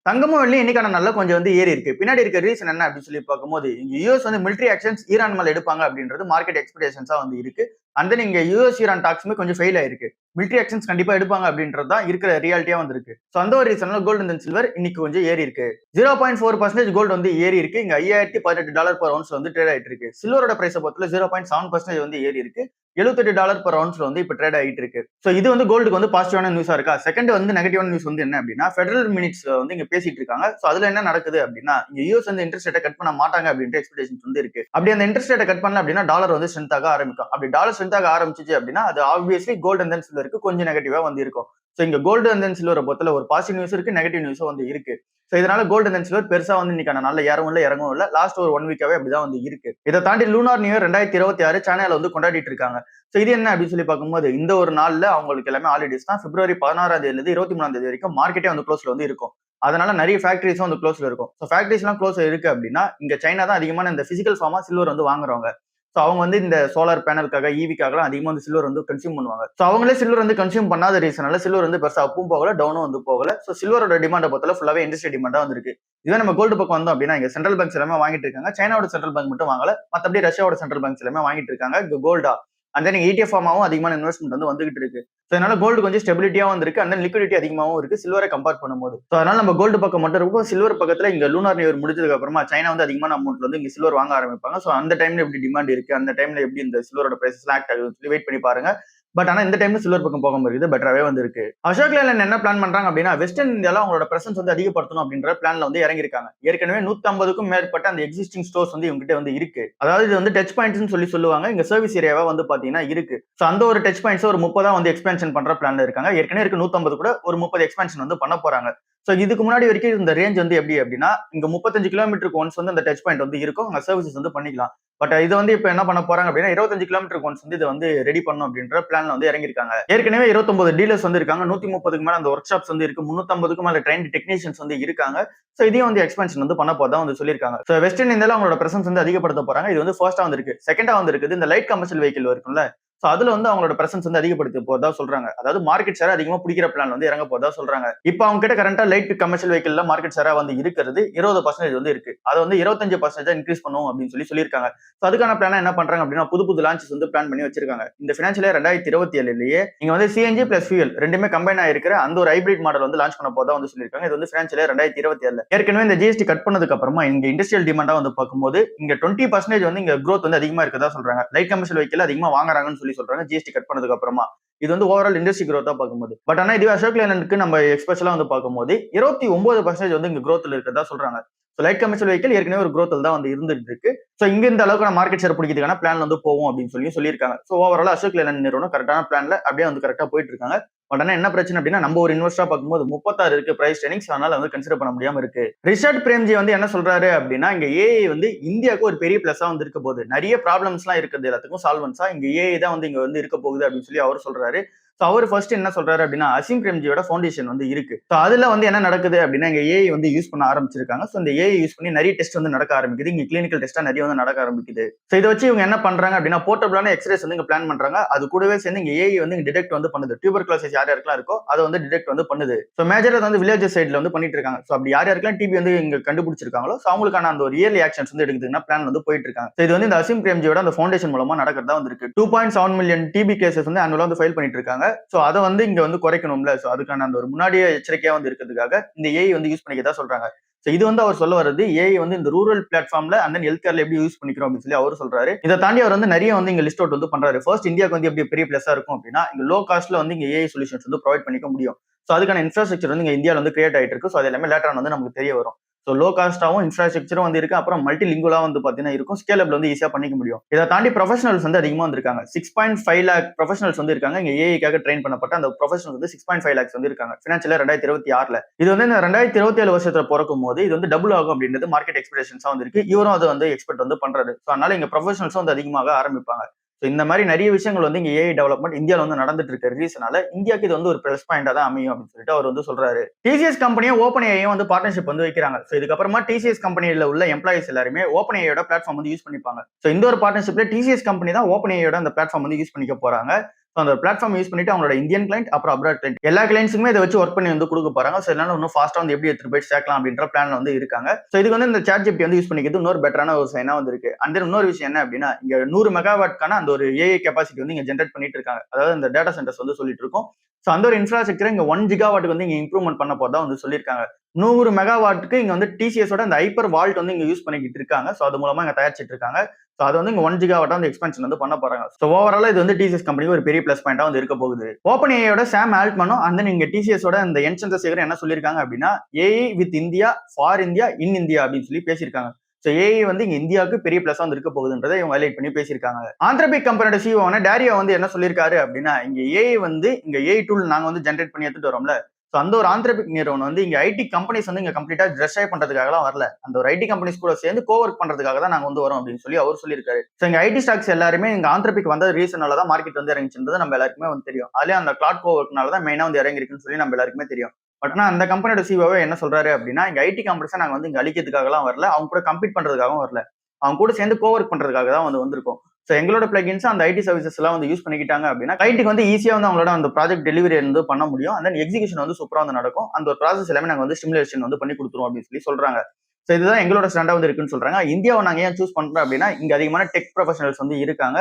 தங்கமும் வெள்ளியும் இன்னைக்கான நல்ல கொஞ்சம் வந்து ஏறி இருக்கு. பின்னாடி இருக்க ரீசன் என்ன அப்படின்னு சொல்லி பார்க்கும்போது, இங்க யுஎஸ் வந்து மிலிட்டரி ஆக்ஷன்ஸ் ஈரான் மேல எடுப்பாங்க அப்படின்றது மார்க்கெட் எக்ஸ்பெக்டேஷன்ஸா வந்து இருக்கு. அண்ட் தென் இங்க யுஎஸ் ஈரான் டாக்ஸுமே கொஞ்சம் ஃபெயில் ஆயிருக்கு. மிலிட்டரி ஆக்ஷன்ஸ் கண்டிப்பா எடுப்பாங்க அப்படின்றது தான் இருக்கிற ரியாலிட்டியா வந்து இருக்கு. ஸோ அந்த ஒரு ரீசன்ல கோல்டு அண்ட் சில்வர் இன்னைக்கு கொஞ்சம் ஏறி இருக்கு. 0.4% கோல்டு வந்து ஏறி இருக்கு. இங்க $5018 per ounce வந்து ட்ரேட் ஆயிட்டு இருக்கு. சில்வரோட பிரைஸை பொறுத்தல 0.7% வந்து ஏறி இருக்கு. $78 per ounce வந்து இப்ப ட்ரேட் ஆகிட்டு இருக்கு. சோ இது வந்து கோல்டுக்கு வந்து பாசிட்டிவான நியூஸா இருக்கா. செகண்ட் வந்து நெகட்டிவான நியூஸ் வந்து என்ன அப்படின்னா, ஃபெடரல் மினிட்ஸ் வந்து இங்க பேசிட்டு இருக்காங்க. சோ அதுல என்ன நடக்குது அப்படின்னா, இங்க யூஎஸ் வந்து இன்ட்ரெஸ்ட் ரேட்டை கட் பண்ண மாட்டாங்க அப்படின்ற எக்ஸ்பெக்டேஷன்ஸ் வந்து இருக்கு. அப்படி அந்த இன்ட்ரெஸ்ட் ரேட்டை கட் பண்ணல அப்படின்னா டாலர் வந்து ஸ்ட்ரென்த் ஆக ஆரம்பிக்கும். அப்படி டாலர் ஸ்ட்ரென்த் ஆக ஆரம்பிச்சிச்சு அப்படின்னா அது ஆப்வியஸ்லி கோல்டு அண்ட் தென் சில்வருக்கு கொஞ்சம் நெகட்டிவா வந்து இருக்கும். சோ இங்க கோல்டு அண்ட் தென் சில்வரை பொறுத்தல ஒரு பாசிட்டிவ் நியூஸ் இருக்கு, நெகட்டிவ் நியூஸும் வந்து இருக்கு. சோ இதனால கோல்டு அண்ட் சில்வர் பெருசா வந்து இன்னைக்கான நாள்ல ஏறவும் இல்ல இறங்கவும் இல்ல. லாஸ்ட் ஒரு 1 வீக்காவே அப்படிதான் வந்து இருக்கு. இதை தாண்டி லூனார் நியூ இயர் 2026 சைனால வந்து கொண்டாடிட்டு இருக்காங்க. சோ இது என்ன அப்படின்னு சொல்லி பார்க்கும்போது இந்த ஒரு நாள்ல அவங்களுக்கு எல்லாமே ஹாலிடேஸ் தான். பிப்ரவரி 16ஆம் தேதியிலிருந்து 23ஆம் தேதி வரைக்கும் மார்க்கெட்டே வந்து க்ளோஸ்ல வந்து இருக்கும். அதனால நிறைய ஃபேக்டரிஸும் வந்து க்ளோஸ்ல இருக்கும். ஸோ ஃபேக்டரிஸ் எல்லாம் க்ளோஸ் இருக்கு அப்படின்னா இங்க சைனா தான் அதிகமான இந்த பிசிக்கல் ஃபார்மா சில்வர் வந்து வாங்குறவங்க. ஸோ அவங்க வந்து இந்த சோலார் பேனலுக்காக ஈவிக்காக அதிகமாக வந்து சில்வர் வந்து கன்சியூம் பண்ணுவாங்க. ஸோ அவங்களே சில்வர் வந்து கன்சியூம் பண்ணாத ரீசனால சில்வர் வந்து பெருசா அப்பும் போகல, டவுனும் வந்து போகல. ஸோ சில்வரோட டிமாண்டை பொறுத்தல ஃபுல்லாவே இண்டஸ்ட்ரி டிமாண்டா வந்து இருக்கு. இதே நம்ம கோல்டு பக்கம் வந்தோம் அப்படின்னா இங்க சென்ட்ரல் பேங்க்ஸ் எல்லாமே வாங்கிட்டு இருக்காங்க. சைனாவோட சென்ட்ரல் பேங்க் மட்டும் வாங்கல, மற்றபடி ரஷ்யாவோட சென்ட்ரல் பேங்க்ஸ் எல்லாமே வாங்கிட்டு இருக்காங்க. இங்க கோல்டா அந்த ETF ஃபார்மாவும் அதிகமான இன்வெஸ்ட்மெண்ட் வந்து வந்துகிட்டு இருக்கு. ஸோ அதனால கோல்டு கொஞ்சம் ஸ்டெபிலிட்டியா வந்திருக்கு. அந்த லிக்விடிட்டி அதிகமாகவும் இருக்கு சில்வரை கம்பேர் பண்ணும்போது. ஸோ அதனால நம்ம கோல்டு பக்கம் மட்டும் இருக்கும். சில்வர் பக்கத்துல இங்க லூனார் நியூ இயர் முடிஞ்சதுக்கு அப்புறமா சைனா வந்து அதிகமான அமௌண்ட்ல வந்து இங்க சில்வர் வாங்க ஆரம்பிப்பாங்க. ஸோ அந்த டைம்ல எப்படி டிமாண்ட் இருக்கு, அந்த டைம்ல எப்படி இந்த சில்வரோட பிரைஸ் ஆக்ட் ஆகுதுன்னு சொல்லி வெயிட் பண்ணி பாருங்க. பட் ஆனா இந்த டைம்ல சில்வர் பக்கம் போக முடியுது, பெட்டராவே வந்து இருக்கு. அசோக் லேலண்ட் என்ன பிளான் பண்றாங்க அப்படின்னா வெஸ்டர்ன் இந்தியால அவங்களோட பிரசன்ஸ் வந்து அதிகப்படுத்தணும் அப்படின்ற பிளான்ல வந்து இறங்கிருக்காங்க. ஏற்கனவே 150க்கும் மேற்பட்ட அந்த எக்ஸிஸ்டிங் ஸ்டோர்ஸ் வந்து இவங்க கிட்ட வந்து இருக்கு. அதாவது இது வந்து டச் பாயிண்ட்ஸ் சொல்லி சொல்லுவாங்க. இங்க சர்வீஸ் ஏரியாவா வந்து பாத்தீங்கன்னா இருக்கு. சோ அந்த ஒரு டச் பாயிண்ட்ஸ் ஒரு 30 வந்து எக்ஸ்பென்ஷன் பண்ற பிளான்ல இருக்காங்க. ஏற்கனவே இருக்கு 150 கூட ஒரு 30 எக்ஸ்பென்ஷன் வந்து பண்ண போறாங்க. சோ இதுக்கு முன்னாடி வரைக்கும் இந்த ரேஞ்ச் வந்து எப்படி அப்படின்னா இங்க 35 கிலோமீட்டருக்கு ஒன்ஸ் வந்து அந்த டச் பாயிண்ட் வந்து இருக்கும். அங்க சர்வீசஸ் வந்து பண்ணிக்கலாம். பட் இது வந்து இப்ப என்ன பண்ண போறாங்க அப்படின்னா 25 கிலோமீட்டருக்கு ஒன்ஸ் வந்து இதை வந்து ரெடி பண்ணும் அப்படின்ற பிளான்ல வந்து இறங்கிருக்காங்க. ஏற்கனவே 29 டீலர்ஸ் வந்து இருக்காங்க. 130க்கு மேல அந்த ஒர்க் ஷாப்ஸ் வந்து இருக்கு. 350க்கு மேல ட்ரெயின்ட் டெக்னீஷியன்ஸ் வந்து இருக்காங்க. சோ இதையும் வந்து எக்ஸ்பென்ஷன் வந்து பண்ண போறதா வந்து சொல்லியிருக்காங்க. சோ வெஸ்டர்ன் இந்தியால அவங்களோட பிரசன்ஸ் வந்து அதிகப்படுத்த போறாங்க. இது வந்து ஃபர்ஸ்டா வந்து இருக்கு. செகண்டா வந்து இருக்குது இந்த லைட் கமர்ஷியல் வெஹிக்கிள் இருக்கும்ல. சோ அதுல வந்து அவங்களோட பிரசன்ஸ் வந்து அதிகப்படுத்த போறதா சொல்றாங்க. அதாவது மார்க்கெட் ஷேர் அதிகமா பிடிக்கிற பிளான் வந்து இறங்க போறதா சொல்றாங்க. இப்போ அவங்க கிட்ட கரண்டா லைட் கமர்ஷியல் வெஹிக்கிள்ல மார்க்கெட் ஷேரா வந்து இருக்கிறது 20% வந்து இருக்கு. அதை வந்து 25% இன்க்ரீஸ் பண்ணும் அப்படின்னு சொல்லியிருக்காங்க. சோ அதுக்கான பிளான் என்ன பண்றாங்க அப்படின்னா புது லான்ச்சஸ் வந்து பிளான் பண்ணி வச்சிருக்காங்க. இந்த பினான்சியல் இயர் 2027லயே நீங்க வந்து சிஎன்ஜி பிளஸ் ஃபியூல் ரெண்டுமே கம்பைன் ஆயிருக்கிற அந்த ஒரு ஹைபிரிட் மாடல் வந்து லான்ச் பண்ண போறதா வந்து சொல்லியிருக்காங்க. இது வந்து பினான்சியல் இயர் 2027. ஏற்கனவே இந்த ஜிஎஸ்டி கட் பண்ணதுக்கு அப்புறமா இங்க இண்டஸ்ட்ரியல் டிமாண்டா வந்து பார்க்கும்போது இங்க 20% வந்து இங்க growth வந்து அதிகமா இருக்கதா சொல்றாங்க. லைட் கமர்ஷியல் வெஹிக்கிள் அதிகமா வாங்குறாங்கன்னு சொல்றாங்க ஜிஎஸ்டி கட் பண்ணதுக்கு அப்புறமா. இது வந்து ஓவரால் இண்டஸ்ட்ரி growth பார்க்கும்போது. பட் ஆனா இதுவே அசோக் லேலண்டுக்கு நம்ம எக்ஸ்பெஷலா வந்து பார்க்கும்போது 29% வந்து இங்க growthல இருக்கதா சொல்றாங்க. லைட் கமர்ஷியல் வெஹிக்கிள் ஏற்கனவே ஒரு growthல தான் வந்து இருந்துட்டு இருக்கு. சோ இங்க இந்த அளவுக்கு மார்க்கெட் ஷேர் பிடிக்கிறதுக்கான பிளான் வந்து போகும் அப்படின்னு சொல்லியிருக்காங்க. சோ ஓவரால் அசோக் லேலண்ட் நிறுவனம் கரெக்டான பிளான்ல அப்படியே வந்து கரெக்டா போயிட்டு இருக்காங்க. பட் ஆனா என்ன பிரச்சனை அப்படின்னா நம்ம ஒரு இன்வெஸ்டரா பார்க்கும்போது 36 இருக்கு பிரைஸ் ட்ரெயினிங்ஸ், அதனால வந்து கன்சிடர் பண்ண முடியாம இருக்கு. ரிஷாட் பிரேம்ஜி வந்து என்ன சொல்றாரு அப்படின்னா இங்க ஏஐ வந்து இந்தியாவுக்கு ஒரு பெரிய பிளஸா வந்து இருக்க போகுது. நிறைய ப்ராப்ளம்ஸ் எல்லாம் இருக்குது, எல்லாத்துக்கும் சால்வன்ஸா இங்க ஏஐ தான் வந்து இங்க வந்து இருக்க போகுது அப்படின்னு சொல்லி அவர் சொல்றாரு. சோ அவர் ஃபர்ஸ்ட் என்ன சொல்றாரு அப்படின்னா அசீம் பிரேம்ஜியோட ஃபவுண்டேஷன் வந்து இருக்கு. சோ அதுல வந்து என்ன நடக்குது அப்படின்னா இங்க ஏஐ வந்து யூஸ் பண்ண ஆரம்பிச்சிருக்காங்க. சோ இந்த ஏஐ யூஸ் பண்ணி நிறைய டெஸ்ட் வந்து நடக்க ஆரம்பிக்குது. இங்க கிளினிக்கல் டெஸ்டா நிறைய வந்து நடக்க ஆரம்பிக்குது. சோ இதை வச்சு இவங்க என்ன பண்றாங்க அப்படின்னா போர்ட்டபிளான எக்ஸ்ரேஸ் வந்து இங்க பிளான் பண்றாங்க. அது கூடவே சேர்ந்து இங்க ஏஐ வந்து டிடெக்ட் வந்து பண்ணுது. டியூபர்குலோசிஸ் யார் யாருக்கெல்லாம் இருக்கோ அதை வந்து டிடெக்ட் வந்து பண்ணுது. சோ மேஜரா வந்து வில்லேஜ் சைட்ல வந்து பண்ணிட்டு இருக்காங்க. சோ அப்படி யார் யாருக்கெல்லாம் டிபி வந்து இங்க கண்டுபிடிச்சிருக்காங்களோ சோ அவங்களுக்கான அந்த ஒரு இயர்லி ஆக்ஷன்ஸ் வந்து எடுக்குதுன்னா பிளான் வந்து போயிட்டு இருக்காங்க. சோ இது வந்து இந்த அசீம் பிரேம்ஜியோட அந்த ஃபவுண்டேஷன் மூலமா நடக்கிறதா வந்து இருக்கு. 2.7 மில்லியன் டிபி கேசஸ் வந்து ஆனுவலா வந்து ஃபைல் பண்ணிட்டு இருக்காங்க. சோ அதை வந்து இங்க வந்து குறைக்கணும்ல. சோ அதுக்கான அந்த ஒரு முன்னாடியே எச்சரிக்கையா வந்து இருக்கிறதுக்காக இந்த ஏஐ வந்து யூஸ் பண்ணிக்கதா சொல்றாங்க. சோ இது வந்து அவர் சொல்ல வர்றது ஏஐ வந்து இந்த ரூரல் பிளாட்ஃபார்ம்ல அந்த ஹெல்த் கேர்ல எப்படி யூஸ் பண்ணிக்கிறோம் அப்படின்னு சொல்லி அவர் சொல்றாரு. இதை தாண்டி அவர் வந்து நிறைய வந்து இங்க லிஸ்ட் அவுட் வந்து பண்றாரு. ஃபர்ஸ்ட் இந்தியாவுக்கு வந்து எப்படி பெரிய பிளஸா இருக்கும் அப்படின்னா இங்க லோ காஸ்ட்ல வந்து இங்க ஏஐ சொல்யூஷன்ஸ் வந்து ப்ரொவைட் பண்ணிக்க முடியும். சோ அதுக்கான இன்ஃப்ராஸ்ட்ரக்சர் வந்து இங்க இந்தியாவில் வந்து கிரியேட் ஆயிட்டு இருக்கு. சோ அது எல்லாமே லேட்டர் வந்து நமக்கு தெரிய வரும். ஸோ லோ காஸ்டாவும் இன்ஃப்ராஸ்ட்ரக்சரும் வந்து இருக்கு. அப்புறம் மல்டி லிங்குலா வந்து பாத்தீங்கன்னா இருக்கும். ஸ்கேலபிள் வந்து ஈஸியா பண்ணிக்க முடியும். இதை தாண்டி ப்ரொஃபஷனல்ஸ் வந்து அதிகமா வந்திருக்காங்க. 6.5 லேக் ப்ரொஃபஷனல்ஸ் வந்து இருக்காங்க. இங்க ஏஐக்காக ட்ரெயின் பண்ணப்பட்ட அந்த ப்ரொஃபஷனல்ஸ் வந்து 6.5 லேக்ஸ் வந்து இருக்காங்க. பினான்சியல் 2026ல இது வந்து இந்த 2027 வருஷத்துல பிறக்கும் போது இது வந்து டபுள் ஆகும் அப்படின்றது மார்க்கெட் எக்ஸ்பெக்டேஷன்ஸா வந்து இருக்கு. இவரும் அதை வந்து எக்ஸ்பெக்ட் வந்து பண்றாரு. ஸோ அதனால இங்க ப்ரொஃபஷனல்ஸ் வந்து அதிகமாக ஆரம்பிப்பாங்க. இந்த மாதிரி நிறைய விஷயங்கள் வந்து இங்க ஏஐ டெவலப்மெண்ட் இந்தியாவில் வந்து நடந்துட்டு இருக்க ரீசனால இந்தியாவுக்கு இது வந்து ஒரு பிளஸ் பாயிண்டா தான் அமையும் அப்படின்னு சொல்லிட்டு அவர் வந்து சொல்றாரு. டிசிஎஸ் கம்பெனியும் ஓப்பன் ஏஐயும் வந்து பார்ட்னர்ஷிப் வந்து வைக்கிறாங்க. ஸோ இதுக்கப்புறமா டிசிஎஸ் கம்பெனியில உள்ள எம்ப்ளாயிஸ் எல்லாருமே ஓப்பன் ஏஐயோட பிளாட்ஃபார்ம் வந்து யூஸ் பண்ணிப்பாங்க. ஸோ இந்த ஒரு பார்ட்னர்ஷிப்ல டிசிஎஸ் கம்பெனி தான் ஓப்பன் ஏஐயோட அந்த பிளாட்ஃபார்ம் வந்து யூஸ் பண்ணிக்க போறாங்க. அந்த பிளாட்ஃபார்ம் யூஸ் பண்ணிட்டு அவங்களோட இந்தியன் கிளைண்ட் அப்புறம் அப்ராட் கிளைண்ட் எல்லா கிளைண்ட்ஸுமே இதை வச்சு ஒர்க் பண்ணி வந்து கொடுக்க போறாங்க. ஸோ இதனால இன்னும் ஃபாஸ்ட்டாக வந்து எப்படி எடுத்துட்டு போய் சேர்க்கலாம் அப்படின்ற பிளான்ல வந்து இருக்காங்க. ஸோ இதுக்கு வந்து இந்த சாட் ஜிபிடி வந்து யூஸ் பண்ணிக்கிறது இன்னொரு பெட்டரான ஒரு சைனா வந்து இருக்கு. அண்ட் இன்னொரு விஷயம் என்ன அப்படின்னா, இங்க 100 மெகாவாட்கான அந்த ஒரு ஏஐ கெபாசிட்டி வந்து இங்க ஜென்ரேட் பண்ணிட்டு இருக்காங்க. அதாவது இந்த டேட்டா சென்டர்ஸ் வந்து சொல்லிட்டு இருக்கோம். ஸோ அந்த ஒரு இன்ஃப்ராஸ்ட்ரக்சர் இங்க 1 ஜிகாவாட்டுக்கு வந்து இங்க இம்ப்ரூவ்மெண்ட் பண்ண போறதா வந்து சொல்லியிருக்காங்க. 100 மெகாவாட்டுக்கு இங்க வந்து டிசிஎஸோட அந்த ஹைப்பர் வால்ட் வந்து இங்க யூஸ் பண்ணிக்கிட்டு இருக்காங்க. ஸோ அது மூலமா இங்க தயாரிச்சிட்டு இருக்காங்க. ஸோ அது வந்து இங்க 1 ஜிகாவாட்டா வந்து எக்ஸ்பென்ஷன் வந்து பண்ண போறாங்க. ஸோ ஓவராலா இது வந்து டிசிஎஸ் கம்பெனிக்கு ஒரு பெரிய பிளஸ் பாயிண்டா வந்து இருக்க போகுது. ஓப்பன் ஏஐயோட சாம் ஆல்ட்மனும் அந்த நீங்க டிசிஎஸோட அந்த என் சந்திரசேகர் என்ன சொல்லியிருக்காங்க அப்படின்னா, AI with India for India in India அப்படின்னு சொல்லி பேசியிருக்காங்க. ஸோ ஏஐ வந்து இங்க இந்தியாவுக்கு பெரிய பிளஸ் வந்து இருக்க போகுதுன்றதை இவங்க ஹைலைட் பண்ணி பேசியிருக்காங்க. ஆந்திரபிக் கம்பெனியோட சிஓ டேரியோ வந்து என்ன சொல்லியிருக்காரு அப்படின்னா, இங்க ஏஐ வந்து இங்க ஏஐ டூல் நாங்க வந்து ஜென்ரேட் பண்ணி எடுத்துட்டு வரோம்ல. ஸோ அந்த ஒரு ஆந்திரபிக் நிறுவனம் வந்து இங்க ஐடி கம்பெனிஸ் வந்து இங்க கம்ப்ளீட்டா ட்ரெஸ்ஸை பண்றதுக்காகலாம் வரல. அந்த ஒரு ஐடி கம்பெனிஸ் கூட சேர்ந்து கோ ஒர்க் பண்றதுக்காக தான் நாங்க வந்து வரோம் அப்படின்னு சொல்லி அவர் சொல்லியிருக்காரு. ஸோ இங்க ஐடி ஸ்டாக்ஸ் எல்லாருமே இங்க ஆந்திரபிக் வந்த ரீசனால தான் மார்க்கெட் வந்து இறங்கிச்சுன்றது நம்ம எல்லாருக்குமே வந்து தெரியும். அதுலயே அந்த கிளாட் கோ ஒர்க்னால தான் மெயினா வந்து இறங்கி இருக்குன்னு சொல்லி நம்ம எல்லாருக்குமே தெரியும். பட் ஆனா அந்த கம்பெனியோட சிஓவே என்ன சொல்றாரு அப்படின்னா, இங்க ஐடி கம்பெனிஸை நாங்க வந்து இங்க அழிக்கிறதுக்காகலாம் வரல, அவங்க கூட கம்பீட் பண்றதுக்காகவும் வரல, அவங்க கூட சேர்ந்து கோ ஒர்க் பண்றதுக்காக தான் வந்து வந்திருக்கோம். ஸோ எங்களோட பிளகின்ஸ் அந்த ஐடி சர்வீசஸ் எல்லாம் வந்து யூஸ் பண்ணிக்கிட்டாங்க அப்படின்னா ஐடிக்கு வந்து ஈஸியா வந்து அவங்களோட அந்த ப்ராஜெக்ட் டெலிவரி வந்து பண்ண முடியும். அந்த எக்ஸிகூஷன் வந்து சூப்பரா வந்து நடக்கும். அந்த ஒரு ப்ராசஸ் எல்லாமே நாங்க வந்து ஸ்டிமுலேஷன் வந்து பண்ணி கொடுத்துருவோம் அப்படின்னு சொல்லி சொல்றாங்க. ஸோ இதுதான் எங்களோட ஸ்டாண்டா வந்து இருக்குன்னு சொல்றாங்க. இந்தியாவை நாங்க ஏன் சூஸ் பண்றோம் அப்படின்னா, இங்க அதிகமான டெக் ப்ரொஃபஷனல்ஸ் வந்து இருக்காங்க.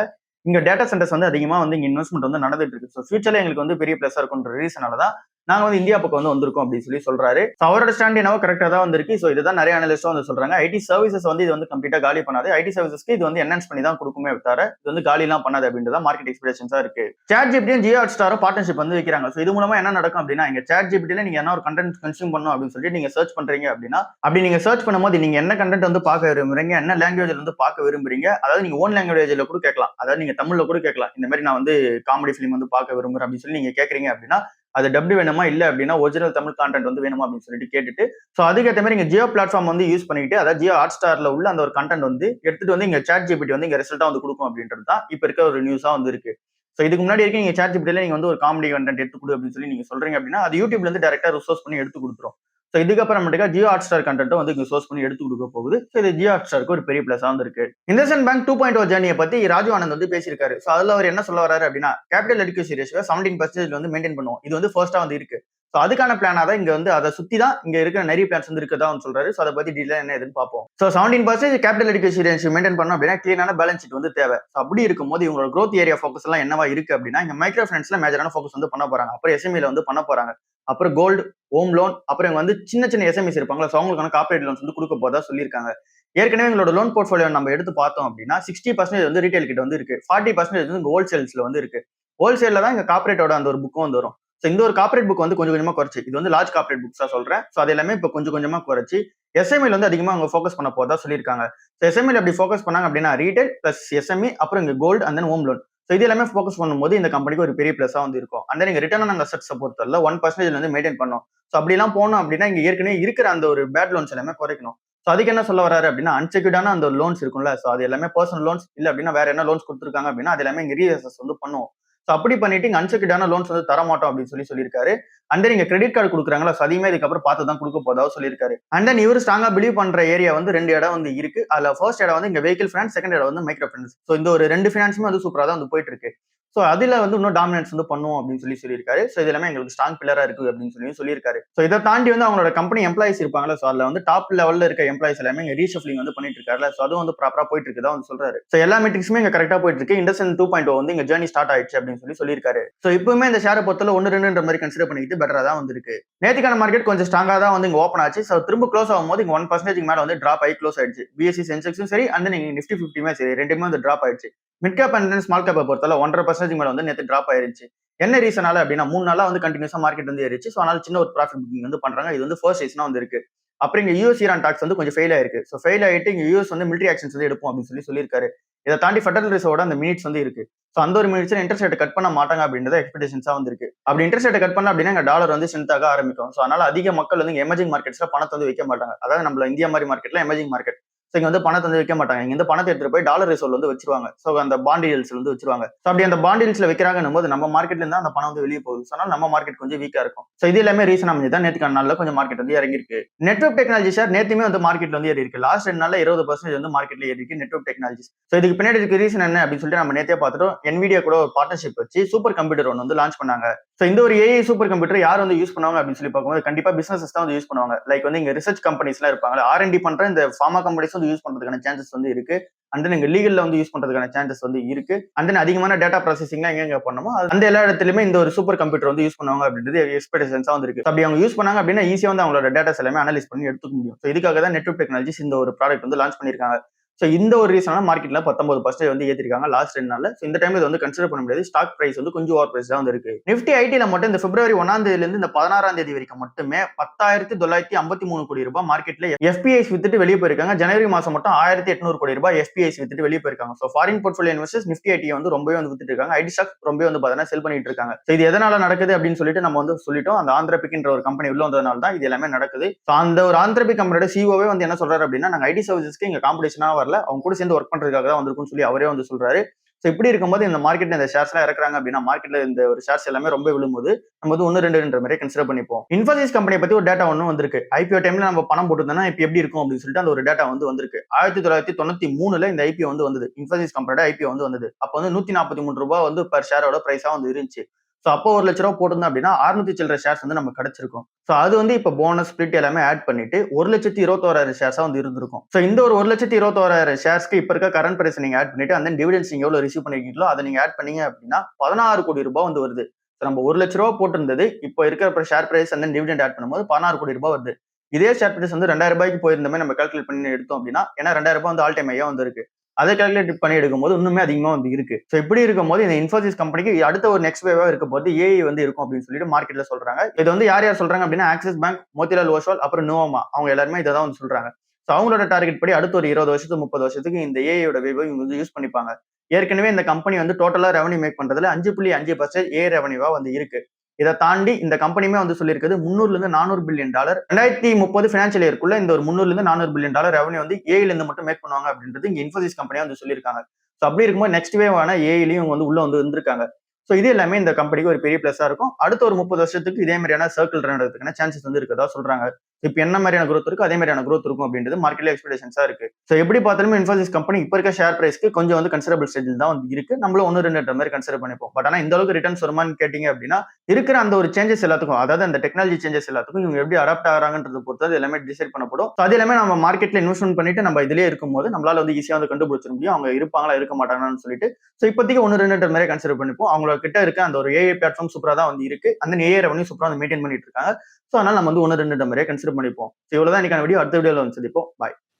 இங்க டேட்டா சென்டர்ஸ் வந்து அதிகமா வந்து இங்க இன்வெஸ்ட்மெண்ட் வந்து நடந்துட்டு இருக்கு. ஸோ ஃபியூச்சர்ல எங்களுக்கு வந்து பெரிய பிளஸா இருக்குன்ற ரீசனால தான் நாங்க வந்து இந்தியா பக்கம் வந்து வந்திருக்கோம் அப்படின்னு சொல்லி சொல்றாரு. அவரோட ஸ்டாண்ட் என்னவோ கரெக்டா தான் வந்திருக்கு. ஸோ இதுதான் நிறைய அனலிஸ்டும் வந்து சொல்றாங்க. ஐடி சர்வீசஸ் வந்து இது வந்து கம்ப்ளீட்டா காலி பண்ணாது. ஐடி சர்வீசஸ்க்கு இது வந்து என்ஹான்ஸ் பண்ணி தான் கொடுக்குமே தவிர இது வந்து காலி எல்லாம் பண்ணாது அப்படின்றத மார்க்கெட் எக்ஸ்பெக்டேஷன்ஸா இருக்கு. சாட் ஜிபிடியும் ஜியோ ஹாட்ஸ்டாரும் பார்ட்னர்ஷிப் வந்து வைக்கிறாங்க. ஸோ இது மூலமா என்ன நடக்கும் அப்படின்னா, இங்க சாட் ஜிபிடில நீங்க என்ன ஒரு கண்டென்ட் கன்சியூம் பண்ணணும் அப்படின்னு சொல்லிட்டு நீங்க சர்ச் பண்றீங்க அப்படின்னா, அப்படி நீங்க சர்ச் பண்ணும்போது நீங்க என்ன கண்டென்ட் வந்து பார்க்க விரும்புறீங்க, என்ன லாங்குவேஜ்ல வந்து பார்க்க விரும்புறீங்க, அதாவது நீங்க ஓன் லாங்குவேஜ்ல கூட கேட்கலாம். அதாவது நீங்க தமிழ்ல கூட கேட்கலாம். இந்த மாதிரி நான் வந்து காமெடி ஃபிலிம் வந்து பார்க்க விரும்புறேன் அப்படின்னு சொல்லி நீங்க கேட்கறீங்க அப்படின்னா, அது டப்டு வேணுமா இல்ல அப்படின்னா ஒரிஜினல் தமிழ் கான்டென்ட் வந்து வேணுமா அப்படின்னு சொல்லிட்டு கேட்டுட்டு, ஸோ அதுக்கேற்ற மாதிரி இங்க ஜியோ பிளாட்ஃபார்ம் வந்து யூஸ் பண்ணிட்டு, அதாவது ஜியோ ஹாட் ஸ்டார்ல உள்ள அந்த ஒரு கண்டென்ட் வந்து எடுத்துட்டு வந்து இங்க சாட் ஜிபிடி வந்து இங்க ரிசல்ட்டா வந்து கொடுக்கும் அப்படின்றது தான் இப்ப இருக்க ஒரு நியூஸா வந்து இருக்கு. ஸோ இதுக்கு முன்னாடி வரைக்கும் நீங்க சாட் ஜிபிடில நீங்க வந்து ஒரு காமெடி கண்டென்ட் எடுத்து கொடு அப்படின்னு சொல்லி நீங்க சொல்றீங்க அப்படின்னா, அது யூடியூப்ல இருந்து டேரக்டா ரிசோர்ஸ் பண்ணி எடுத்து கொடுத்துரும். ஸோ இதுக்கப்புறமேட்டுக்கா ஜியோ ஹாட் ஸ்டார் கண்டென்ட்டும் வந்து இங்க சோர்ஸ் பண்ணி எடுத்து கொடுக்க போகுது. ஸோ இது ஜியோ ஹாட் ஸ்டாருக்கு ஒரு பெரிய பிளஸா வந்து இருக்கு. இண்டஸ்இண்ட் பேங்க் 2.0 ஜர்னியை பத்தி ராஜீவ் ஆனந்த் வந்து பேசியிருக்காரு. ஸோ அதுல அவர் என்ன சொல்ல வராரு அப்படின்னா, கேபிட்டல் அடிக்குவசி ரேஷியோ 17% வந்து மெயின்டைன் பண்ணுவோம். இது வந்து ஃபர்ஸ்டா வந்து இருக்கு. ஸோ அதுக்கான பிளானா தான் இங்க வந்து அதை சுத்தி தான் இங்க இருக்கிற நிறைய பிளான்ஸ் வந்து இருக்கதா வந்து சொல்றாரு. ஸோ அதை பத்தி டீடைலா என்ன எதுன்னு பார்ப்போம். ஸோ 17% கேபிட்டல் அடிக்குவசி ரேஷியோ மெயின்டைன் பண்ணணும் அப்படின்னா கிளியரான பேலன்ஸ் ஷீட் வந்து தேவை. ஸோ அப்படி இருக்கும்போது இவங்களோட growth ஏரியா ஃபோக்கஸ் எல்லாம் என்னவா இருக்கு அப்படின்னா, இங்க மைக்ரோ ஃபைனான்ஸ்ல மேஜரான ஃபோக்கஸ் வந்து பண்ண போறாங்க. அப்புறம் எஸ்எம்இல வந்து பண்ண போறாங்க. அப்புறம் கோல்டு, ஹோம் லோன், அப்புறம் இவங்க வந்து சின்ன சின்ன எஸ்எம்இஸ் இருப்பாங்களா, ஸோ அவங்களுக்கான கார்பரேட் லோன்ஸ் வந்து கொடுக்க போதா சொல்லியிருக்காங்க. ஏற்கனவே எங்களோட லோன் போர்ட்ஃபோலியோ நம்ம எடுத்து பார்த்தோம் அப்படின்னா 60% வந்து ரீட்டைல் கிட்ட வந்து இருக்கு, 40% வந்து ஹோல்சேல்ஸ்ல வந்து இருக்கு. ஹோல்சேல்ல தான் இங்க கார்பரேட்டோட அந்த ஒரு புக்கும் வந்து வரும். ஸோ இந்த ஒரு கார்பரேட் புக் வந்து கொஞ்சம் கொஞ்சமா குறைச்சு, இது வந்து லார்ஜ் கார்பரேட் புக்ஸா சொல்றேன். ஸோ அது எல்லாமே இப்போ கொஞ்சம் கொஞ்சமா குறைச்சு எஸ்எம்இல வந்து அதிகமா அவங்க ஃபோக்கஸ் பண்ண போதா சொல்லியிருக்காங்க. ஸோ எஸ்எம்இல அப்படி ஃபோக்கஸ் பண்ணாங்க அப்படின்னா ரீட்டைல் பிளஸ் எஸ்எம்இ அப்புறம் இங்க gold and then home loan. So இது எல்லாமே ஃபோக்கஸ் பண்ணும்போது இந்த கம்பெனிக்கு ஒரு பெரிய பிளஸா வந்து இருக்கும். அண்ட் தென் இங்க ரிட்டர்ன் ஆன் அசெட்ஸ் பொறுத்தவரை 1% வந்து மெயின்டைன் பண்ணும். ஸோ அப்படிலாம் போனோம் அப்படின்னா இங்க ஏற்கனவே இருக்கிற அந்த ஒரு பேட் லோன்ஸ் எல்லாமே குறைக்கணும். ஸோ அதுக்கு என்ன சொல்ல வராரு அப்படின்னா, அன்செக்யூர்டான அந்த லோன்ஸ் இருக்கும்ல, ஸோ அது எல்லாமே பர்சனல் லோன்ஸ் இல்ல அப்படின்னா வேற என்ன லோன்ஸ் கொடுத்துருக்காங்க அப்படின்னா அது எல்லாமே இங்க ரீஅசஸ் வந்து பண்ணுவோம். ஸோ அப்படி பண்ணிட்டு இங்க அன்செக்யூர்டான லோன்ஸ் வந்து தர மாட்டோம் அப்படின்னு சொல்லியிருக்காரு. அண்ட் தென் இங்க கிரெடிட் கார்டு கொடுக்குறாங்களா, ஸோ அதையுமே இதுக்கப்புறம் பார்த்து தான் கொடுக்க போதாவும் சொல்லியிருக்காரு. அண்ட் தென் இவர் ஸ்ட்ராங்கா பிலீவ் பண்ற ஏரியா வந்து 2 இடம் வந்து இருக்கு. அதுல ஃபர்ஸ்ட் இடம் வந்து இங்க வெஹிக்கிள் ஃபைனான்ஸ், செகண்ட் இடம் வந்து மைக்ரோ ஃபைனான்ஸ். ஸோ இந்த ஒரு 2 ஃபைனான்ஸுமே வந்து சூப்பரா தான் வந்து போயிட்டு இருக்கு. ஸோ அதுல வந்து இன்னும் டாமினன்ஸ் வந்து பண்ணுவோம் அப்படின்னு சொல்லியிருக்காரு. ஸோ இது எல்லாமே எங்களுக்கு ஸ்ட்ராங் பில்லரா இருக்கு அப்படின்னு சொல்லியிருக்காரு. ஸோ இதை தாண்டி வந்து அவங்களோட கம்பெனி எம்ப்ளாயிஸ் இருப்பாங்களா, ஸோ அதுல வந்து டாப் லெவல்ல இருக்க எம்ப்ளாயிஸ் எல்லாமே இங்க ரீஷஃப்லிங் வந்து பண்ணிட்டு இருக்காருல, ஸோ அதுவும் வந்து ப்ராப்பரா போயிட்டு இருக்குதா வந்து சொல்றாரு. ஸோ எல்லா மீட்டிங்ஸுமே இங்க கரெக்டா போயிட்டு இருக்கு. இண்டஸ்இண்ட் 2.0 வந்து இங்க ஜர்னி ஸ்டார்ட் ஆயிடுச்சு அப்படின்னு சொல்லியிருக்காரு. ஸோ இப்பவுமே இந்த ஷேரை பொறுத்தல 1-2 மாதிரி கன்சிடர் பண்ணிட்டு பெட்டரா தான் வந்து இருக்கு. நேற்றுக்கான மார்க்கெட் கொஞ்சம் ஸ்ட்ராங்கா தான் வந்து இங்க ஓப்பன் ஆச்சு. ஸோ திரும்ப க்ளோஸ் ஆகும்போது இங்க 1% மேல வந்து டிராப் ஆகி க்ளோஸ் ஆயிடுச்சு. பிஎஸ்சி சென்செக்ஸும் சரி அண்ட் நீங்க நிஃப்டி 50மே சரி ரெண்டுமே வந்து டிராப் ஆயிடுச்சு. மிட் கேப் அண்ட் ஸ்மால் கேப்பை பொறுத்தல 1.5% மேல வந்து நேற்று டிராப் ஆயிருச்சு. என்ன ரீசனால அப்படின்னா 3 நாளா வந்து கண்டினியூஸா மார்க்கெட் வந்து ஏறிச்சு. ஸோ அதனால சின்ன ஒரு ப்ராஃபிட் புக்கிங் வந்து பண்றாங்க. இது வந்து ஃபர்ஸ்ட் சீசனா வந்து இருக்கு. அப்புறம் இங்க யூஎஸ் ஈரான் டாக்ஸ் வந்து கொஞ்சம் ஃபெயில் ஆயிருக்கு. ஸோ ஃபெயில் ஆயிட்டு இங்க யூஎஸ் வந்து மிலிட்டரி ஆக்ஷன்ஸ் வந்து எடுப்போம் அப்படின்னு சொல்லியிருக்காரு. இதை தாண்டி ஃபெடரல் ரிசர்வோட அந்த மினிட்ஸ் வந்து இருக்கு. ஸோ அந்த ஒரு மினிட்ஸ்ல இன்ட்ரெஸ்ட் ரேட் கட் பண்ண மாட்டாங்க அப்படின்றத எக்ஸ்பெக்டேஷன்ஸா வந்து இருக்கு. அப்படி இன்ட்ரெஸ்ட் ரேட் கட் பண்ண அப்படின்னா இங்க டாலர் வந்து ஸ்ட்ரென்த் ஆக ஆரம்பிக்கும். ஸோ அதனால அதிக மக்கள் வந்து எமர்ஜிங் மார்க்கெட்ஸ்ல பணத்தை வந்து வைக்க மாட்டாங்க. அதாவது நம்மள இந்தியா மாதிரி மார்க்கெட்ல எமர்ஜிங் மார்க்கெட் ஸோ இங்க வந்து பணத்தை வந்து வைக்க மாட்டாங்க. இங்க வந்து பணத்தை எடுத்துட்டு போய் டாலர் ரிசர்வ் வந்து வச்சிருவாங்க. ஸோ அந்த பாண்ட் டீல்ஸ் வந்து வச்சிருவாங்க. ஸோ அப்படி அந்த பாண்ட் டீல்ஸ்ல வைக்கிறாங்கன்னும் போது நம்ம மார்க்கெட்ல இருந்தா அந்த பணம் வந்து வெளியே போகுது. ஸோ அதனால நம்ம மார்க்கெட் கொஞ்சம் வீக்கா இருக்கும். ஸோ இது எல்லாமே ரீசன் அமைஞ்சு தான் நேற்றுக்கான நாள்ல கொஞ்சம் மார்க்கெட் வந்து இறங்கி இருக்கு. நெட்வொர்க் டெக்னாலஜி ஷேர் நேத்துமே வந்து மார்க்கெட்ல வந்து ஏறி இருக்கு. லாஸ்ட் 2 நாள்ல 20% வந்து மார்க்கெட்ல ஏறி இருக்கு நெட்வொர்க் டெக்னாலஜிஸ். ஸோ இதுக்கு பின்னாடி இருக்க ரீசன் என்ன அப்படின்னு சொல்லிட்டு நம்ம நேத்தே பார்த்துட்டோம். NVIDIA கூட ஒரு பார்ட்னர்ஷிப் வச்சு சூப்பர் கம்ப்யூட்டர் ஒன்று வந்து லான்ச் பண்ணாங்க. ஸோ இந்த ஒரு AI சூப்பர் கம்ப்யூட்டர் யார் வந்து யூஸ் பண்ணுவாங்க அப்படின்னு சொல்லி பார்க்கும்போது கண்டிப்பா பிசினஸ் தான் வந்து யூஸ் பண்ணுவாங்க. லைக் வந்து இங்க ரிசர்ச் கம்பெனிஸ்லாம் இருப்பாங்க. R&D பண்ற இந்த ஃபார்மா கம்பெனிஸ் வந்து யூஸ் பண்றதுக்கான சான்சஸ் வந்து இருக்கு. அண்ட் தென் இங்க லீகல்ல வந்து யூஸ் பண்றதுக்கான சான்சஸ் வந்து இருக்கு. அண்ட் தென் அதிகமான டேட்டா ப்ராசஸிங்லாம் எங்க பண்ணுமோ அந்த எல்லா இடத்துலயுமே இந்த ஒரு சூப்பர் கம்ப்யூட்டர் வந்து யூஸ் பண்ணுவாங்க அப்படின்றது எக்ஸ்பெக்டேஷன்ஸா வந்து இருக்கு. அப்படி அவங்க யூஸ் பண்ணாங்க அப்படின்னா ஈஸியா வந்து அவங்களோட டேட்டாஸ் எல்லாமே அனலைஸ் பண்ணி எடுத்துக்க முடியும். ஸோ இதுக்காக தான் நெட்வொர்க் டெக்னாலஜிஸ் இந்த ஒரு ப்ராடக்ட் வந்து லான்ச் பண்ணிருக்காங்க. ஸோ இந்த ஒரு ரீசனால மார்க்கெட்ல 19% வந்து ஏற்றிருக்காங்க லாஸ்ட் 2 நாள்ல. ஸோ இந்த டைம் இது வந்து கன்சிடர் பண்ண முடியாது. ஸ்டாக் பிரைஸ் வந்து கொஞ்சம் ஓவர் பிரைஸ் தான் வந்து இருக்கு. நிஃப்டி ஐடில மட்டும் இந்த பிப்ரவரி 1ஆம் தேதியிலிருந்து இந்த 16ஆம் தேதி வரைக்கும் மட்டுமே 10,953 கோடி ரூபாய் மார்க்கெட்ல FPIs வித்துட்டு வெளியே போயிருக்காங்க. ஜனவரி மாசம் மட்டும் 1,800 கோடி ரூபாய் FPIs வித்துட்டு வெளியே போயிருக்காங்க. So foreign portfolio investors Nifty ஐடியை வந்து ரொம்பவே வந்து வித்துட்டு இருக்காங்க. ஐடி ஸ்டாக் ரொம்பவே வந்து பார்த்தீங்கன்னா செல் பண்ணிட்டு இருக்காங்க. ஸோ இது எதனால நடக்குது அப்படின்னு சொல்லிட்டு நம்ம வந்து சொல்லிட்டோம். அந்த ஆந்திரபிக்ன்ற ஒரு கம்பெனி உள்ள வந்ததுனால தான் இது எல்லாமே நடக்குது. ஸோ அந்த ஒரு ஆந்திரபிக் கம்பெனியோட சிஓவே வந்து என்ன சொல்றாரு அப்படின்னா நாங்க ஐடி சர்வீசஸ்க்கு இங்க காம்படிஷனா வரல, அவங்க கூட சேர்ந்து ஒர்க் பண்றதுக்காக தான் வந்திருக்கும்னு சொல்லி அவரே வந்து சொல்றாரு. ஸோ இப்படி இருக்கும்போது இந்த மார்க்கெட்ல இந்த ஷேர்ஸ் எல்லாம் இறக்குறாங்க அப்படின்னா மார்க்கெட்ல இந்த ஒரு ஷேர்ஸ் எல்லாமே ரொம்ப விழும்போது நம்ம வந்து 1-2 மாதிரி கன்சிடர் பண்ணிப்போம். இன்ஃபோசிஸ் கம்பெனி பத்தி ஒரு டேட்டா ஒன்று வந்திருக்கு. IPO டைம்ல நம்ம பணம் போட்டுருந்தோம்னா இப்போ எப்படி இருக்கும் அப்படின்னு சொல்லிட்டு அந்த ஒரு டேட்டா வந்து வந்திருக்கு. 1993 இந்த IPO வந்து வந்தது. இன்ஃபோசிஸ் கம்பெனியோட IPO வந்து வந்தது. அப்போ வந்து 143 ரூபாய் வந்து பர் ஷேரோட பிரைஸா வந்து இருந்துச்சு. ஸோ அப்போ 1 லட்ச ரூபா போட்டிருந்தோம் அப்படின்னா 600 சில்லற ஷேர்ஸ் வந்து நமக்கு கிடைச்சிருக்கும். ஸோ அது வந்து இப்போ போனஸ் ஸ்பிளிட் எல்லாமே ஆட் பண்ணிட்டு 1,21,000 ஷேர்ஸா வந்து இருந்திருக்கும். ஸோ இந்த ஒரு 1,21,000 ஷேர்ஸ்க்கு இப்போ இருக்க கரண்ட் பிரைஸ் நீங்க ஆட் பண்ணிட்டு அந்த டிவிடெண்ட்ஸ் நீங்க எவ்வளவு ரிசீவ் பண்ணிருக்கீங்களோ அதை நீங்க ஆட் பண்ணீங்க அப்படின்னா 16 கோடி ரூபாய் வந்து வருது. நம்ம 1 லட்ச ரூபா போட்டிருந்தது இப்போ இருக்கிற ஷேர் பிரைஸ் அந்த டிவிடெண்ட் ஆட் பண்ணும்போது 16 கோடி ரூபாய் வருது. இதே ஷேர் பிரைஸ் வந்து 2,000 ரூபாய்க்கு போயிருந்த மாதிரி நம்ம கால்குலேட் பண்ணி எடுத்தோம் அப்படின்னா ஏன்னா 2,000 ரூபாய் வந்து ஆல் டைம் ஐயா வந்து இருக்கு. அதை கால்குலேட் பண்ணி எடுக்கும்போது இன்னுமே அதிகமா வந்து இருக்கு. ஸோ இப்படி இருக்கும்போது இந்த இன்ஃபோசிஸ் கம்பெனிக்கு அடுத்த ஒரு நெக்ஸ்ட் வேவா இருக்க போது AI வந்து இருக்கும் அப்படின்னு சொல்லிட்டு மார்க்கெட்ல சொல்றாங்க. இது வந்து யார் யார் சொல்றாங்க அப்படின்னா ஆக்சிஸ் பேங்க், மோதிலால் ஓஸ்வால், அப்புறம் நோவமா அவங்க எல்லாருமே இதை தான் வந்து சொல்றாங்க. ஸோ அவங்களோட டார்கெட் படி அடுத்த ஒரு 20 வருஷத்துக்கு 30 வருஷத்துக்கு இந்த ஏஐயோட வேவை இவங்க வந்து யூஸ் பண்ணிப்பாங்க. ஏற்கனவே இந்த கம்பெனி வந்து டோட்டலா ரெவன்யூ மேக் பண்றதுல 5.5% ஏ ரெவன்யூவா வந்து இருக்கு. இதை தாண்டி இந்த கம்பெனியுமே வந்து சொல்லியிருக்குது $300 400 பில்லியன் 2030 ஃபினான்ஷியல் இயர்க்குள்ள இந்த ஒரு $300 400 பில்லியன் ரெவன்யூ வந்து ஏஐல இருந்து மட்டும் மேக் பண்ணுவாங்க அப்படின்றது இங்க இன்ஃபோசிஸ் கம்பெனியா வந்து சொல்லியிருக்காங்க. ஸோ அப்படி இருக்கும்போது நெக்ஸ்ட் வேவான ஏஐலையும் வந்து உள்ள வந்து இருந்திருக்காங்க. ஸோ இது எல்லாமே இந்த கம்பெனிக்கு ஒரு பெரிய பிளஸா இருக்கும். அடுத்த ஒரு 30 வருஷத்துக்கு இதே மாதிரியான சர்க்கிள் ரன் ஆகிறதுக்கான சான்சஸ் வந்து இருக்கதா சொல்றாங்க. இப்போ என்ன மாதிரியான growth இருக்கோ அதே மாதிரியான growth இருக்கும் அப்படின்றது மார்க்கெட்ல எக்ஸ்பெக்டேஷன்ஸா இருக்கு. ஸோ எப்படி பார்த்தாலுமே இன்ஃபோசிஸ் கம்பெனி இப்போ இருக்க ஷேர் பிரைஸ்க்கு கொஞ்சம் வந்து கன்சிடரபிள் ஸ்டேஜில் தான் வந்து இருக்கு. நம்மளும் 1-2 மாதிரி கன்சிடர் பண்ணிப்போம். பட் ஆனால் இந்த அளவுக்கு ரிட்டர்ன்ஸ் வருமானு கேட்டீங்க அப்படின்னா இருக்கிற அந்த ஒரு சேஞ்சஸ் எல்லாத்துக்கும், அதாவது அந்த டெக்னாலஜி சேஞ்சஸ் எல்லாத்துக்கும் இவங்க எப்படி அடாப்ட் ஆகிறாங்கன்றது பொறுத்து அது எல்லாமே டிசைட் பண்ணப்படும். ஸோ அது எல்லாமே நம்ம மார்க்கெட்ல இன்வெஸ்ட்மெண்ட் பண்ணிட்டு நம்ம இதுலேயே இருக்கும்போது நம்மளால வந்து ஈஸியாக வந்து கண்டுபிடிச்சிட முடியும் அவங்க இருப்பாங்களா இருக்க மாட்டாங்கன்னு சொல்லிட்டு. ஸோ இப்போதைக்கு 1-2 மாதிரி கன்சிடர் பண்ணிப்போம். அவங்களோட கிட்ட இருக்க அந்த ஒரு AI பிளாட்ஃபார்ம் சூப்பரா தான் வந்து இருக்கு. அந்த AI ரெவன்யூ சூப்பரா வந்து மெயின்டைன் பண்ணிட்டு இருக்காங்க. ஸோ அதனால நம்ம வந்து 1-2 மாதிரியே கன்சிடர் பண்ணிப்போம். ஸோ இவ்வளவுதான் இன்னைக்கான வீடியோ. அடுத்த வீடியோல வந்து சந்திப்போம். பாய்.